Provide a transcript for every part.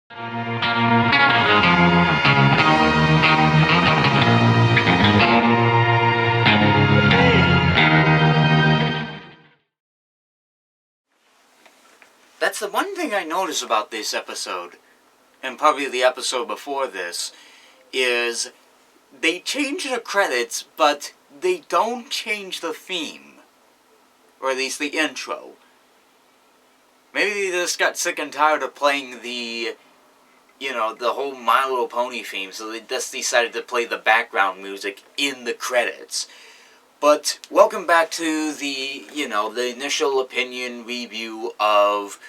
That's the one thing I notice about this episode, and probably the episode before this, is they change the credits, but they don't change the theme. Or at least the intro. Maybe they just got sick and tired of playing the whole My Little Pony theme, so they just decided to play the background music in the credits. But welcome back to the initial opinion review of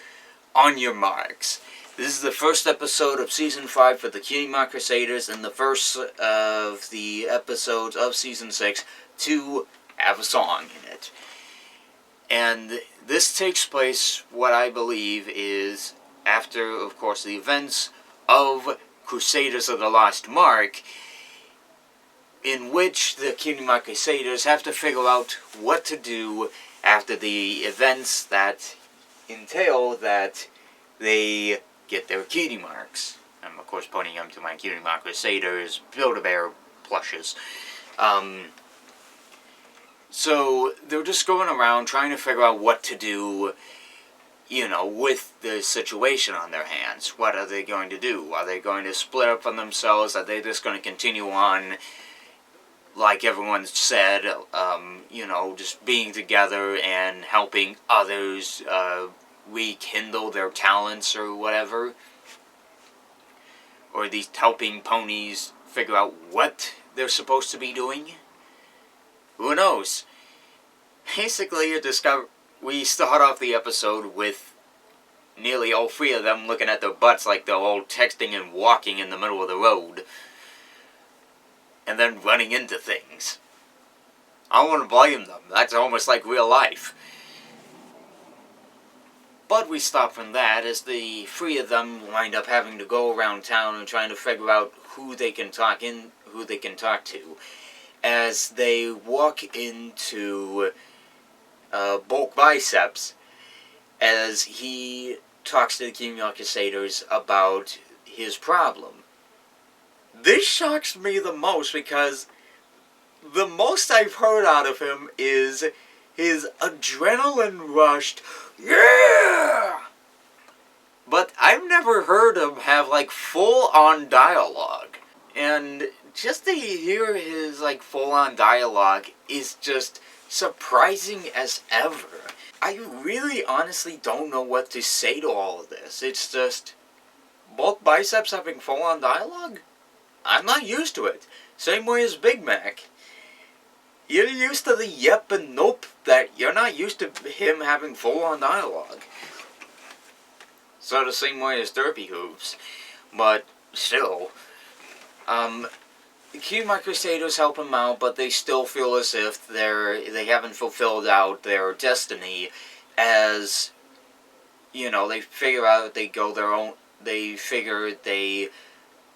On Your Marks. This is the first episode of Season 5 for the Cutie Mark Crusaders, and the first of the episodes of Season 6 to have a song in it. And this takes place, what I believe, is after, of course, the events of Crusaders of the Lost Mark, in which the Cutie Mark Crusaders have to figure out what to do after the events that entail that they get their cutie marks. I'm, of course, pointing them to my Cutie Mark Crusaders Build-A-Bear plushes. So they're just going around trying to figure out what to do, with the situation on their hands. What are they going to do? Are they going to split up on themselves? Are they just going to continue on, like everyone said, just being together and helping others rekindle their talents or whatever? Or at least helping ponies figure out what they're supposed to be doing? Who knows? Basically, we start off the episode with nearly all three of them looking at their butts like they're all texting and walking in the middle of the road. And then running into things. I don't want to blame them. That's almost like real life. But we stop from that as the three of them wind up having to go around town and trying to figure out who they can talk to. As they walk into Bulk Biceps, as he talks to the Cutie Mark Crusaders about his problem. This shocks me the most because the most I've heard out of him is his adrenaline-rushed, yeah! But I've never heard him have, full-on dialogue. And just to hear his, full-on dialogue is just surprising as ever. I really honestly don't know what to say to all of this. It's just, Bulk Biceps having full-on dialogue? I'm not used to it. Same way as Big Mac. You're used to the yep and nope, that you're not used to him having full-on dialogue. So the same way as Derpy Hooves. But still, the Cutie Mark Crusaders help him out, but they still feel as if they haven't fulfilled out their destiny, as, they figure out they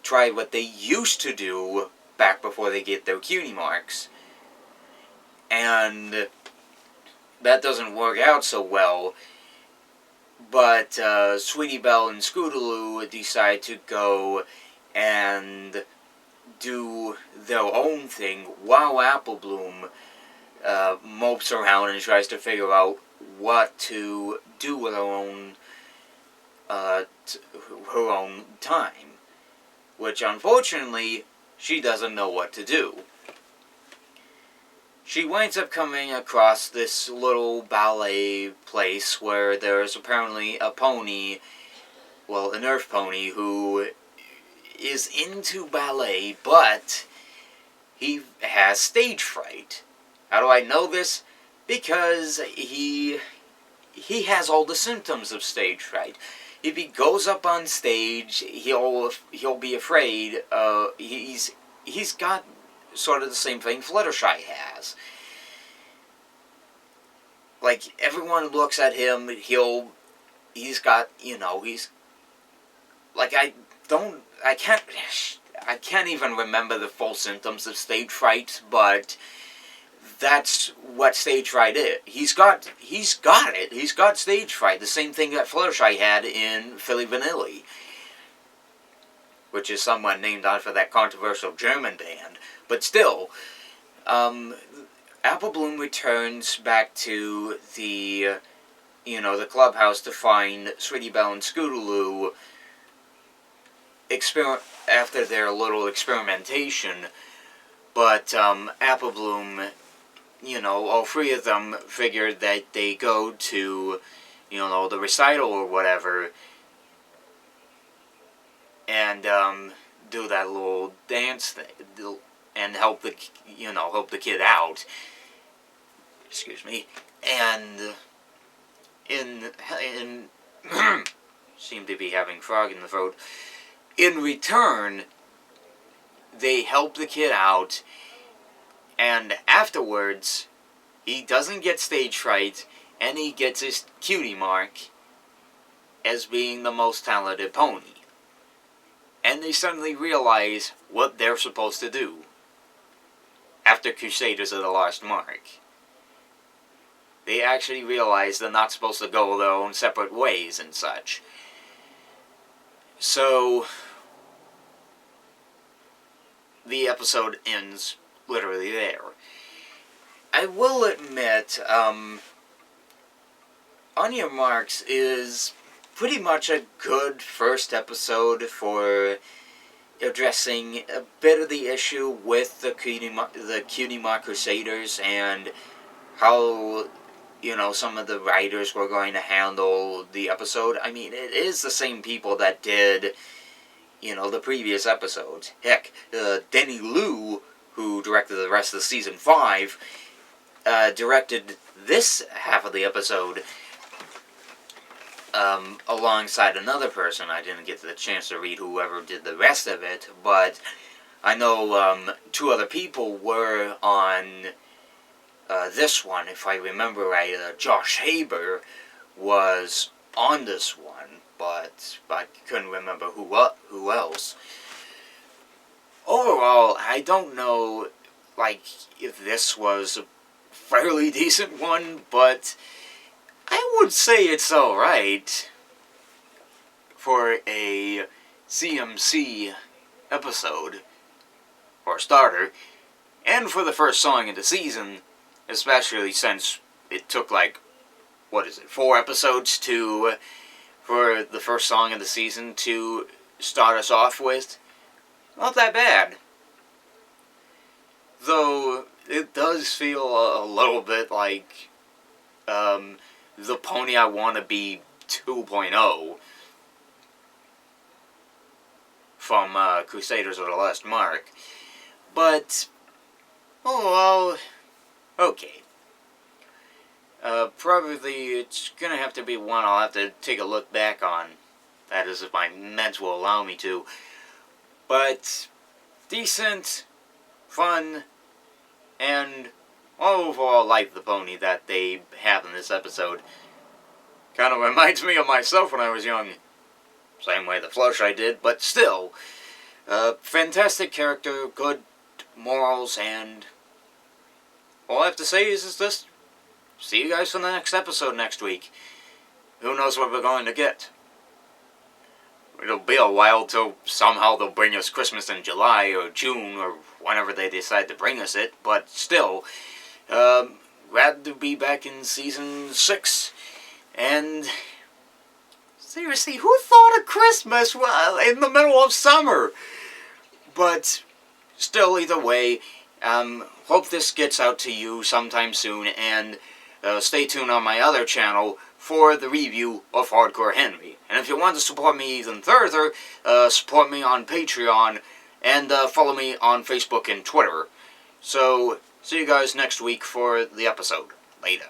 try what they used to do back before they get their cutie marks. And that doesn't work out so well. But Sweetie Belle and Scootaloo decide to go and do their own thing while Apple Bloom mopes around and tries to figure out what to do with her own time. Which, unfortunately, she doesn't know what to do. She winds up coming across this little ballet place where there's apparently a pony, an Earth pony, who is into ballet, but he has stage fright. How do I know this? Because he has all the symptoms of stage fright. If he goes up on stage, he'll be afraid. He's got sort of the same thing Fluttershy has. Everyone looks at him, he's got, I can't even remember the full symptoms of stage fright, but that's what stage fright is. He's got it. He's got stage fright. The same thing that Fluttershy had in Philly Vanilli. which is somewhat named after that controversial German band. But still, Apple Bloom returns back to the, the clubhouse to find Sweetie Belle and Scootaloo after their little experimentation. But Apple Bloom, all three of them figured that they go to, the recital or whatever, and do that little dance thing, and help the kid out. Excuse me. And in seem to be having frog in the throat. In return, they help the kid out, and afterwards, he doesn't get stage fright, and he gets his cutie mark as being the most talented pony. And they suddenly realize what they're supposed to do after Crusaders of the Lost Mark. They actually realize they're not supposed to go their own separate ways and such. So the episode ends literally there. I will admit, On Your Marks is pretty much a good first episode for addressing a bit of the issue with the Cutie Mark Crusaders and how, some of the writers were going to handle the episode. I mean, it is the same people that did, the previous episodes. Heck, Denny Liu, who directed the rest of Season 5, directed this half of the episode alongside another person. I didn't get the chance to read whoever did the rest of it, but I know two other people were on this one, if I remember right. Josh Haber was on this one, but I couldn't remember who else. Overall, I don't know, if this was a fairly decent one, but I would say it's alright for a CMC episode, for a starter, and for the first song of the season, especially since it took 4 episodes for the first song of the season to start us off with. Not that bad. Though, it does feel a little bit like The Pony I Want to Be 2.0 from Crusaders of the Lost Mark. But, oh well, okay. Probably it's gonna have to be one I'll have to take a look back on. That is, if my meds will allow me to. But, decent, fun, and overall like the pony that they have in this episode. Kind of reminds me of myself when I was young. Same way the Fluttershy did, but still. Fantastic character, good morals, and all I have to say is this. See you guys for the next episode next week. Who knows what we're going to get. It'll be a while till somehow they'll bring us Christmas in July or June or whenever they decide to bring us it, but still, glad to be back in Season 6, and seriously, who thought of Christmas in the middle of summer? But still, either way, hope this gets out to you sometime soon, and stay tuned on my other channel for the review of Hardcore Henry. And if you want to support me even further, support me on Patreon, and follow me on Facebook and Twitter. So, see you guys next week for the episode. Later.